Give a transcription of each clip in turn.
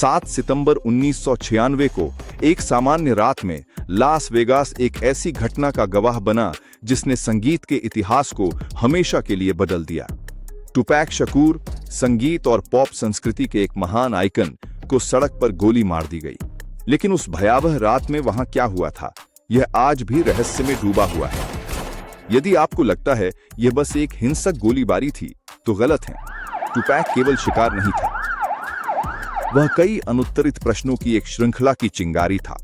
7 सितंबर 1996 को एक सामान्य रात में लास वेगास एक ऐसी घटना का गवाह बना जिसने संगीत के इतिहास को हमेशा के लिए बदल दिया। टुपैक शकूर, संगीत और पॉप संस्कृति के एक महान आइकन को सड़क पर गोली मार दी गई। लेकिन उस भयावह रात में वहां क्या हुआ था, यह आज भी रहस्य में डूबा हुआ है। यदि आपको लगता है यह बस एक हिंसक गोलीबारी थी, तो गलत है। टुपैक केवल शिकार नहीं था, वह कई अनुत्तरित प्रश्नों की एक श्रृंखला की चिंगारी था।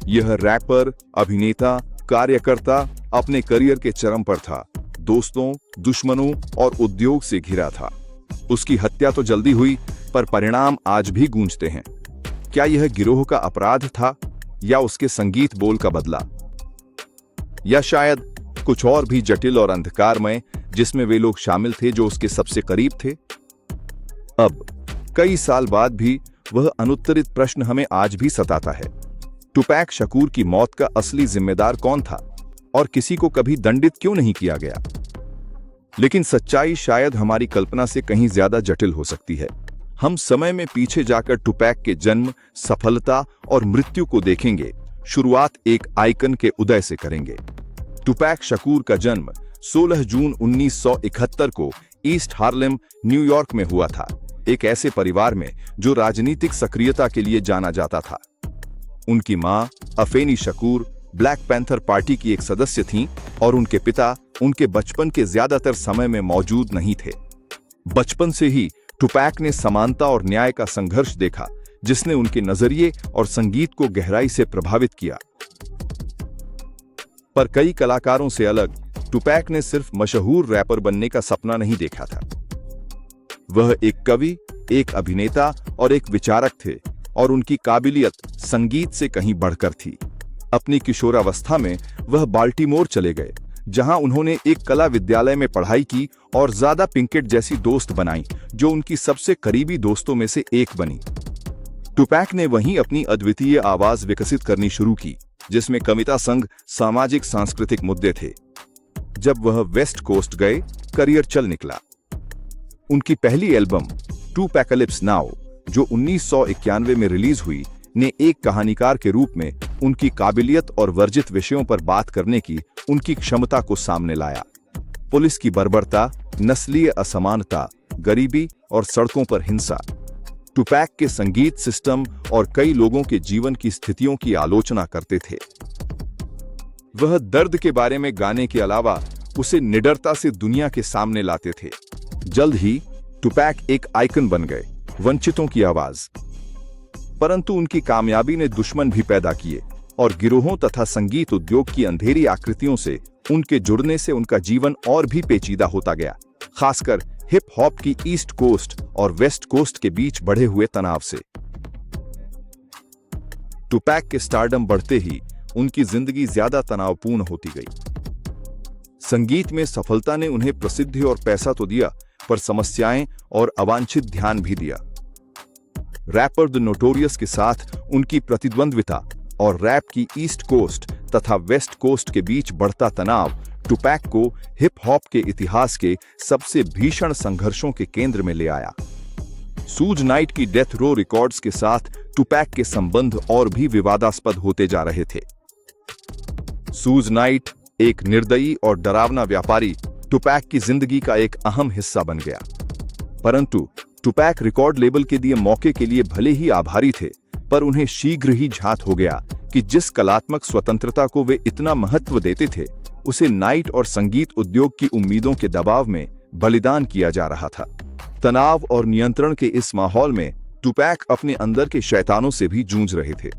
यह रैपर, अभिनेता, कार्यकर्ता अपने करियर के चरम पर था, दोस्तों, दुश्मनों और उद्योग से घिरा था। उसकी हत्या तो जल्दी हुई, पर परिणाम आज भी गूंजते हैं। क्या यह गिरोह का अपराध था, या उसके संगीत बोल का बदला, या शायद कुछ और भी जटिल और अंधकारमय जिसमें वे लोग शामिल थे जो उसके सबसे करीब थे? अब कई साल बाद भी वह अनुत्तरित प्रश्न हमें आज भी सताता है। टुपैक शकूर की मौत का असली जिम्मेदार कौन था, और किसी को कभी दंडित क्यों नहीं किया गया? लेकिन सच्चाई शायद हमारी कल्पना से कहीं ज्यादा जटिल हो सकती है। हम समय में पीछे जाकर टुपैक के जन्म, सफलता और मृत्यु को देखेंगे। शुरुआत एक आइकन के उदय से करेंगे। टुपैक शकूर का जन्म 16 जून 1971 को ईस्ट हार्लेम, न्यूयॉर्क में हुआ था, एक ऐसे परिवार में जो राजनीतिक सक्रियता के लिए जाना जाता था। उनकी मां अफेनी शकूर ब्लैक पैंथर पार्टी की एक सदस्य थीं और उनके पिता उनके बचपन के ज्यादातर समय में मौजूद नहीं थे। बचपन से ही टुपैक ने समानता और न्याय का संघर्ष देखा, जिसने उनके नजरिए और संगीत को गहराई से प्रभावित किया। पर कई कलाकारों से अलग, टुपैक ने सिर्फ मशहूर रैपर बनने का सपना नहीं देखा था। वह एक कवि, एक अभिनेता और एक विचारक थे, और उनकी काबिलियत संगीत से कहीं बढ़कर थी। अपनी किशोरावस्था में वह बाल्टीमोर चले गए, जहां उन्होंने एक कला विद्यालय में पढ़ाई की और ज़ादा पिंकेट जैसी दोस्त बनाई, जो उनकी सबसे करीबी दोस्तों में से एक बनी। टुपैक ने वहीं अपनी अद्वितीय आवाज विकसित करनी शुरू की, जिसमें कविता संग सामाजिक सांस्कृतिक मुद्दे थे। जब वह वेस्ट कोस्ट गए, करियर चल निकला। उनकी पहली एल्बम टुपैकलिप्स नाउ, जो 1991 में रिलीज हुई, ने एक कहानीकार के रूप में उनकी काबिलियत और वर्जित विषयों पर बात करने की उनकी क्षमता को सामने लाया। पुलिस की बर्बरता, नस्लीय असमानता, गरीबी और सड़कों पर हिंसा टुपैक के संगीत सिस्टम और कई लोगों के जीवन की स्थितियों की आलोचना करते थे। वह दर्द के बारे में गाने के अलावा उसे निडरता से दुनिया के सामने लाते थे। जल्द ही टुपैक एक आइकन बन गए, वंचितों की आवाज। परंतु उनकी कामयाबी ने दुश्मन भी पैदा किए, और गिरोहों तथा संगीत उद्योग की अंधेरी आकृतियों से उनके जुड़ने से उनका जीवन और भी पेचीदा होता गया, खासकर हिप हॉप की ईस्ट कोस्ट और वेस्ट कोस्ट के बीच बढ़े हुए तनाव से। टुपैक के स्टारडम बढ़ते ही उनकी जिंदगी ज्यादा तनावपूर्ण होती गई। संगीत में सफलता ने उन्हें प्रसिद्धि और पैसा तो दिया, पर समस्याएं और अवांछित ध्यान भी दिया। रैपर द नोटोरियस के साथ उनकी प्रतिद्वंद्विता और रैप की ईस्ट कोस्ट तथा वेस्ट कोस्ट के बीच बढ़ता तनाव टुपैक को हिप हॉप के इतिहास के सबसे भीषण संघर्षों के केंद्र में ले आया। सूज नाइट की डेथ रो रिकॉर्ड्स के साथ टुपैक के संबंध और भी विवादास्पद होते जा रहे थे। सूज नाइट, एक निर्दयी और डरावना व्यापारी, टुपैक की जिंदगी का एक अहम हिस्सा बन गया। परंतु टुपैक रिकॉर्ड लेबल के दिए मौके के लिए भले ही आभारी थे, पर उन्हें शीघ्र ही झात हो गया कि जिस कलात्मक स्वतंत्रता को वे इतना महत्व देते थे, उसे नाइट और संगीत उद्योग की उम्मीदों के दबाव में बलिदान किया जा रहा था। तनाव और नियंत्रण के इस माहौल में टुपैक अपने अंदर के शैतानों से भी जूझ रहे थे।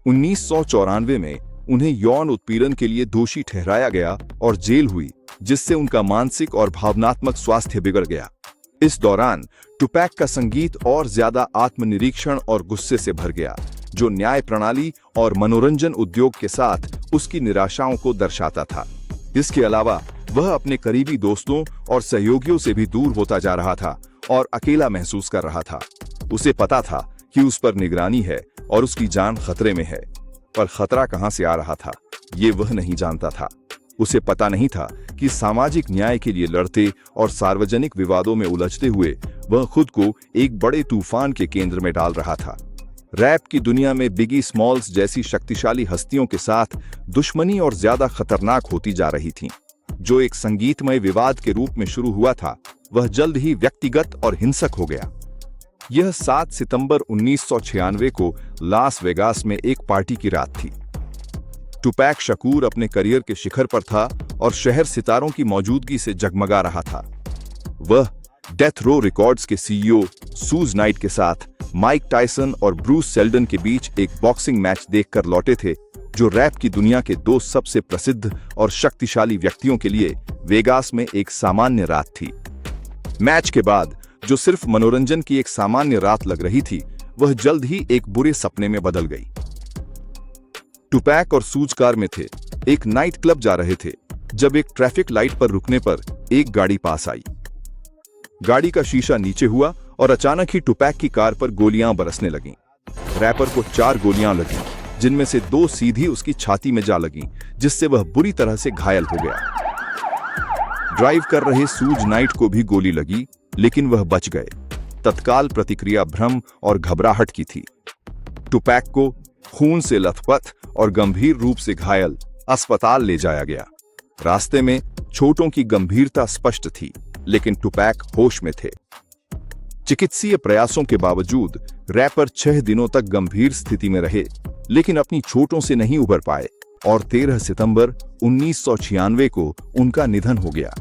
1994 में उन्हें यौन उत्पीड़न के लिए दोषी ठहराया गया और जेल हुई, जिससे उनका मानसिक और भावनात्मक स्वास्थ्य बिगड़ गया। इस दौरान टुपैक का संगीत और ज्यादा आत्मनिरीक्षण और गुस्से से भर गया, जो न्याय प्रणाली और मनोरंजन उद्योग के साथ उसकी निराशाओं को दर्शाता था। इसके अलावा वह अपने करीबी दोस्तों और सहयोगियों से भी दूर होता जा रहा था और अकेला महसूस कर रहा था। उसे पता था कि उस पर निगरानी है और उसकी जान खतरे में है, पर खतरा कहां से आ रहा था, ये वह नहीं जानता था। उसे पता नहीं था कि सामाजिक न्याय के लिए लड़ते और सार्वजनिक विवादों में उलझते हुए वह खुद को एक बड़े तूफान के केंद्र में डाल रहा था। रैप की दुनिया में बिगी स्मॉल्स जैसी शक्तिशाली हस्तियों के साथ दुश्मनी और ज्यादा खतरनाक होती जा रही थी। जो एक संगीतमय विवाद के रूप में शुरू हुआ था, वह जल्द ही व्यक्तिगत और हिंसक हो गया। यह 7 सितंबर 1996 को लास वेगास में एक पार्टी की रात थी। टुपैक शकूर अपने करियर के शिखर पर था और शहर सितारों की मौजूदगी से जगमगा रहा था। वह डेथ रो रिकॉर्ड्स के सीईओ सूज नाइट के साथ माइक टायसन और ब्रूस सेल्डन के बीच एक बॉक्सिंग मैच देखकर लौटे थे, जो रैप की दुनिया के 2 सबसे प्रसिद्ध और शक्तिशाली व्यक्तियों के लिए वेगास में एक सामान्य रात थी। मैच के बाद जो सिर्फ मनोरंजन की एक सामान्य रात लग रही थी, वह जल्द ही एक बुरे सपने में बदल गई। टुपैक और सूज कार में थे, एक नाइट क्लब जा रहे थे, जब एक ट्रैफिक लाइट पर रुकने पर एक गाड़ी पास आई। गाड़ी का शीशा नीचे हुआ और अचानक ही टुपैक की कार पर गोलियां बरसने लगीं। रैपर को 4 गोलियां लगीं, जिनमें से 2 सीधी उसकी छाती में जा लगीं, जिससे वह बुरी तरह से घायल हो गया। ड्राइव कर रहे सूज नाइट को भी गोली लगी, लेकिन वह बच गए। तत्काल प्रतिक्रिया भ्रम और घबराहट की थी। टुपैक को खून से लथपथ और गंभीर रूप से घायल अस्पताल ले जाया गया। रास्ते में चोटों की गंभीरता स्पष्ट थी, लेकिन टुपैक होश में थे। चिकित्सीय प्रयासों के बावजूद रैपर 6 दिनों तक गंभीर स्थिति में रहे, लेकिन अपनी चोटों से नहीं उबर पाए और 13 सितंबर 1996 को उनका निधन हो गया।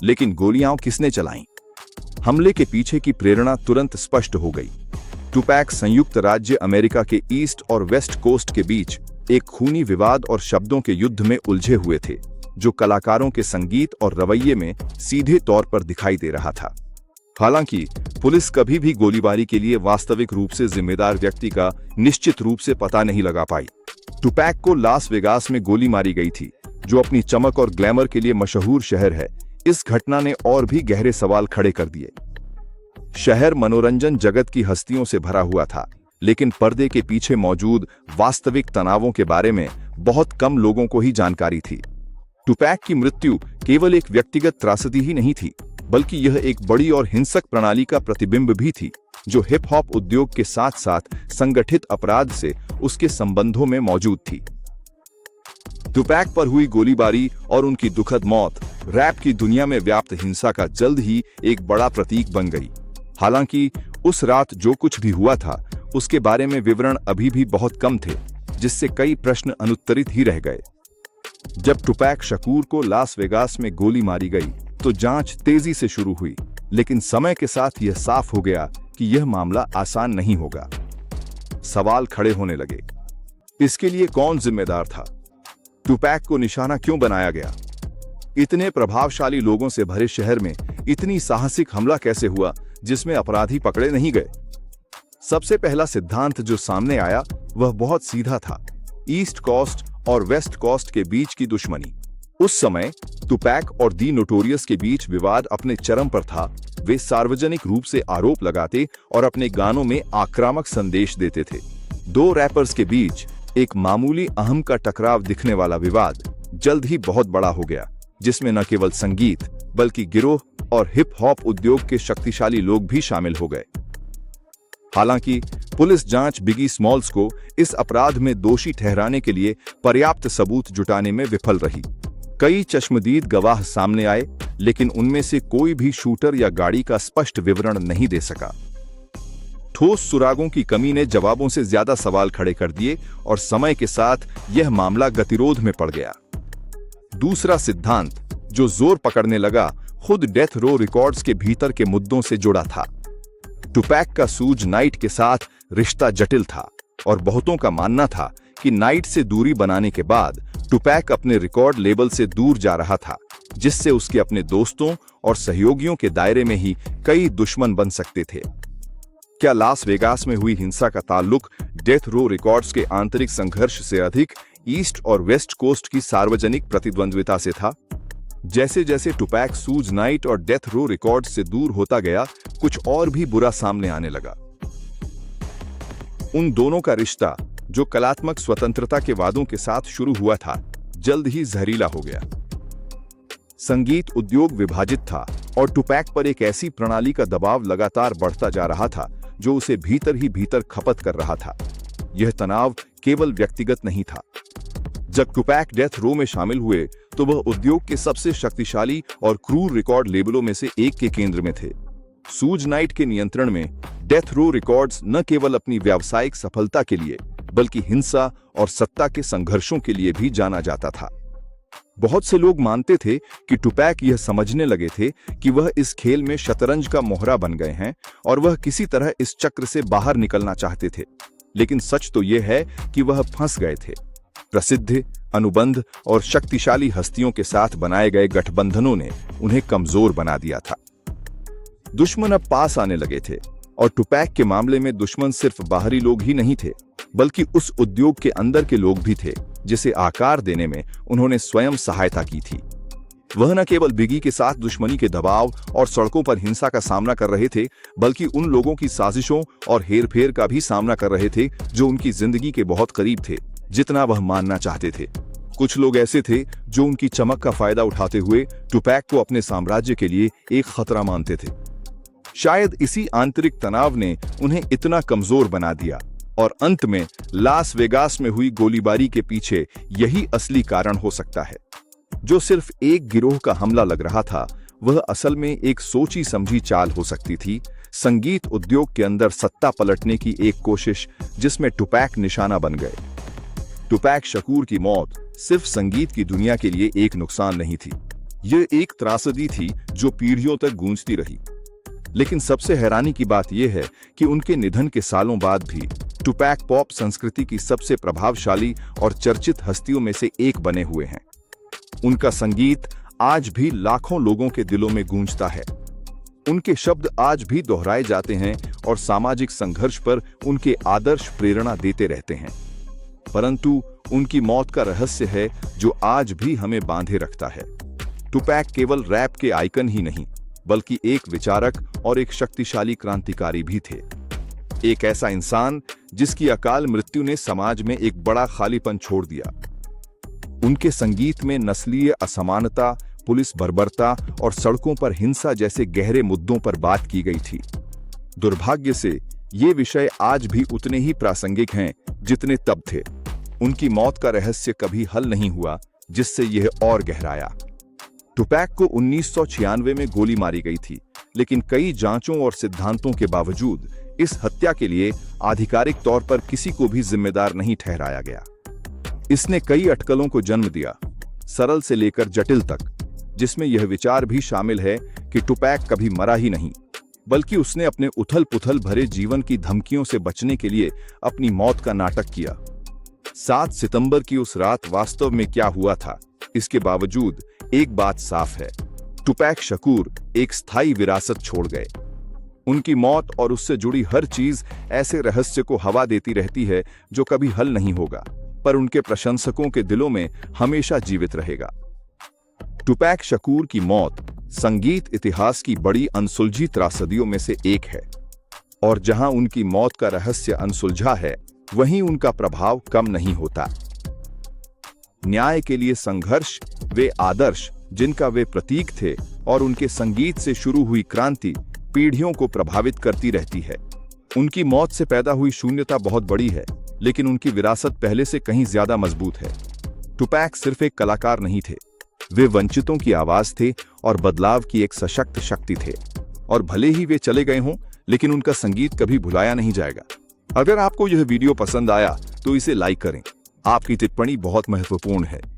लेकिन गोलियां किसने चलाईं? हमले के पीछे की प्रेरणा तुरंत स्पष्ट हो गई। टुपैक संयुक्त राज्य अमेरिका के ईस्ट और वेस्ट कोस्ट के बीच एक खूनी विवाद और शब्दों के युद्ध में उलझे हुए थे, जो कलाकारों के संगीत और रवैये में सीधे तौर पर दिखाई दे रहा था। हालांकि पुलिस कभी भी गोलीबारी के लिए वास्तविक रूप से जिम्मेदार व्यक्ति का निश्चित रूप से पता नहीं लगा पाई। टुपैक को लास वेगास में गोली मारी गई थी, जो अपनी चमक और ग्लैमर के लिए मशहूर शहर है। इस घटना ने और भी गहरे सवाल खड़े कर दिए। शहर मनोरंजन जगत की हस्तियों से भरा हुआ था, लेकिन पर्दे के पीछे मौजूद वास्तविक तनावों के बारे में बहुत कम लोगों को ही जानकारी थी। टुपैक की मृत्यु केवल एक व्यक्तिगत त्रासदी ही नहीं थी, बल्कि यह एक बड़ी और हिंसक प्रणाली का प्रतिबिंब भी थी, जो हिप हॉप उद्योग के साथ साथ संगठित अपराध से उसके संबंधों में मौजूद थी। टुपैक पर हुई गोलीबारी और उनकी दुखद मौत रैप की दुनिया में व्याप्त हिंसा का जल्द ही एक बड़ा प्रतीक बन गई। हालांकि उस रात जो कुछ भी हुआ था, उसके बारे में विवरण अभी भी बहुत कम थे, जिससे कई प्रश्न अनुत्तरित ही रह गए। जब टुपैक शकूर को लास वेगास में गोली मारी गई, तो जांच तेजी से शुरू हुई, लेकिन समय के साथ यह साफ हो गया कि यह मामला आसान नहीं होगा। सवाल खड़े होने लगे। इसके लिए कौन जिम्मेदार था? टुपैक को निशाना क्यों बनाया गया? इतने प्रभावशाली लोगों से भरे शहर में इतनी साहसिक हमला कैसे हुआ, जिसमें अपराधी पकड़े नहीं गए? सबसे पहला सिद्धांत जो सामने आया, वह बहुत सीधा था। ईस्ट कोस्ट और वेस्ट कोस्ट के बीच की दुश्मनी। उस समय टुपैक और दी नोटोरियस के बीच विवाद अपने चरम पर था। वे सार्वजनिक रूप से आरोप लगाते और अपने गानों में आक्रामक संदेश देते थे। 2 रैपर्स के बीच एक मामूली अहम का टकराव दिखने वाला विवाद जल्द ही बहुत बड़ा हो गया, जिसमें न केवल संगीत बल्कि गिरोह और हिप हॉप उद्योग के शक्तिशाली लोग भी शामिल हो गए। हालांकि पुलिस जांच बिगी स्मॉल्स को इस अपराध में दोषी ठहराने के लिए पर्याप्त सबूत जुटाने में विफल रही। कई चश्मदीद गवाह सामने आए, लेकिन उनमें से कोई भी शूटर या गाड़ी का स्पष्ट विवरण नहीं दे सका। ठोस सुरागों की कमी ने जवाबों से ज्यादा सवाल खड़े कर दिए और समय के साथ यह मामला गतिरोध में पड़ गया। दूसरा सिद्धांत जो जोर पकड़ने लगा, खुद डेथ रो रिकॉर्ड्स के भीतर के मुद्दों से जुड़ा था। टुपैक का सूज नाइट के साथ रिश्ता जटिल था और बहुतों का मानना था कि नाइट से दूरी बनाने के बाद टुपैक अपने रिकॉर्ड लेबल से दूर जा रहा था, जिससे उसके अपने दोस्तों और सहयोगियों के दायरे में ही कई दुश्मन बन सकते थे। क्या लास वेगास में हुई हिंसा का ताल्लुक डेथ रो रिकॉर्ड्स के आंतरिक संघर्ष से अधिक ईस्ट और वेस्ट कोस्ट की सार्वजनिक प्रतिद्वंद्विता से था? जैसे जैसे टुपैक सूज नाइट और डेथ रो रिकॉर्ड्स से दूर होता गया, कुछ और भी बुरा सामने आने लगा। उन दोनों का रिश्ता, जो कलात्मक स्वतंत्रता के वादों के साथ शुरू हुआ था, जल्द ही जहरीला हो गया। संगीत उद्योग विभाजित था और टुपैक पर एक ऐसी प्रणाली का दबाव लगातार बढ़ता जा रहा था जो उसे भीतर ही भीतर खपत कर रहा था। यह तनाव केवल व्यक्तिगत नहीं था। जब टुपैक डेथ रो में शामिल हुए तो वह उद्योग के सबसे शक्तिशाली और क्रूर रिकॉर्ड लेबलों में से एक के केंद्र में थे। सूज नाइट के नियंत्रण में डेथ रो रिकॉर्ड्स न केवल अपनी व्यावसायिक सफलता के लिए बल्कि हिंसा और सत्ता के संघर्षों के लिए भी जाना जाता था। बहुत से लोग मानते थे कि टुपैक यह समझने लगे थे कि वह इस खेल में शतरंज का मोहरा बन गए हैं और वह किसी तरह इस चक्र से बाहर निकलना चाहते थे। लेकिन सच तो यह है कि वह फंस गए थे। प्रसिद्ध, अनुबंध और शक्तिशाली हस्तियों के साथ बनाए गए गठबंधनों ने उन्हें कमजोर बना दिया था। दुश्मन अब पास आने लगे थे और टुपैक के मामले में दुश्मन सिर्फ बाहरी लोग ही नहीं थे बल्कि उस उद्योग के अंदर के लोग भी थे जिसे आकार देने में उन्होंने स्वयं सहायता की थी। वह न केवल बिगी के साथ दुश्मनी के दबाव और सड़कों पर हिंसा का सामना कर रहे थे बल्कि उन लोगों की साजिशों और हेरफेर का भी सामना कर रहे थे जो उनकी जिंदगी के बहुत करीब थे, जितना वह मानना चाहते थे। कुछ लोग ऐसे थे जो उनकी चमक का फायदा उठाते हुए टुपैक को अपने साम्राज्य के लिए एक खतरा मानते थे। शायद इसी आंतरिक तनाव ने उन्हें इतना कमजोर बना दिया और अंत में लास वेगास में हुई गोलीबारी के पीछे यही असली कारण हो सकता है। जो सिर्फ एक गिरोह का हमला लग रहा था, वह असल में एक सोची समझी चाल हो सकती थी, संगीत उद्योग के अंदर सत्ता पलटने की एक कोशिश जिसमें टुपैक निशाना बन गए। टुपैक शकूर की मौत सिर्फ संगीत की दुनिया के लिए एक नुकसान नहीं थी, यह एक त्रासदी थी जो पीढ़ियों तक गूंजती रही। लेकिन सबसे हैरानी की बात यह है कि उनके निधन के सालों बाद भी टुपैक पॉप संस्कृति की सबसे प्रभावशाली और चर्चित हस्तियों में से एक बने हुए हैं। उनका संगीत आज भी लाखों लोगों के दिलों में गूंजता है। उनके शब्द आज भी दोहराए जाते हैं और सामाजिक संघर्ष पर उनके आदर्श प्रेरणा देते रहते हैं। परंतु उनकी मौत का रहस्य है जो आज भी हमें बांधे रखता है। टुपैक केवल रैप के आइकन ही नहीं बल्कि एक विचारक और एक शक्तिशाली क्रांतिकारी भी थे। एक ऐसा इंसान जिसकी अकाल मृत्यु ने समाज में एक बड़ा खालीपन छोड़ दिया। उनके संगीत में नस्लीय असमानता, पुलिस बर्बरता और सड़कों पर हिंसा जैसे गहरे मुद्दों पर बात की गई थी। दुर्भाग्य से ये विषय आज भी उतने ही प्रासंगिक हैं जितने तब थे। उनकी मौत का रहस्य कभी हल नहीं हुआ, जिससे यह और गहराया। टुपैक को 1996 में गोली मारी गई थी, लेकिन कई जांचों और सिद्धांतों के बावजूद इस हत्या के लिए आधिकारिक तौर पर किसी को भी जिम्मेदार नहीं ठहराया गया। इसने कई अटकलों को जन्म दिया, सरल से लेकर जटिल तक, जिसमें यह विचार भी शामिल है कि टुपैक कभी मरा ही नहीं, बल्कि उसने अपने उथल-पुथल भरे जीवन की धमकियों से बचने के लिए अपनी मौत का नाटक किया। 7 सितंबर की उस रात वास्तव में क्या हुआ था, इसके बावजूद एक बात साफ है, टुपैक शकूर एक स्थायी विरासत छोड़ गए। उनकी मौत और उससे जुड़ी हर चीज ऐसे रहस्य को हवा देती रहती है जो कभी हल नहीं होगा, पर उनके प्रशंसकों के दिलों में हमेशा जीवित रहेगा। टुपैक शकूर की मौत संगीत इतिहास की बड़ी अनसुलझी त्रासदियों में से एक है, और जहां उनकी मौत का रहस्य अनसुलझा है, वहीं उनका प्रभाव कम नहीं होता। न्याय के लिए संघर्ष, वे आदर्श जिनका वे प्रतीक थे, और उनके संगीत से शुरू हुई क्रांति पीढ़ियों को प्रभावित करती रहती है। उनकी मौत से पैदा हुई शून्यता बहुत बड़ी है, लेकिन उनकी विरासत पहले से कहीं ज्यादा मजबूत है। टुपैक सिर्फ एक कलाकार नहीं थे, वे वंचितों की आवाज थे और बदलाव की एक सशक्त शक्ति थे। और भले ही वे चले गए हों, लेकिन उनका संगीत कभी भुलाया नहीं जाएगा। अगर आपको यह वीडियो पसंद आया तो इसे लाइक करें, आपकी टिप्पणी बहुत महत्वपूर्ण है।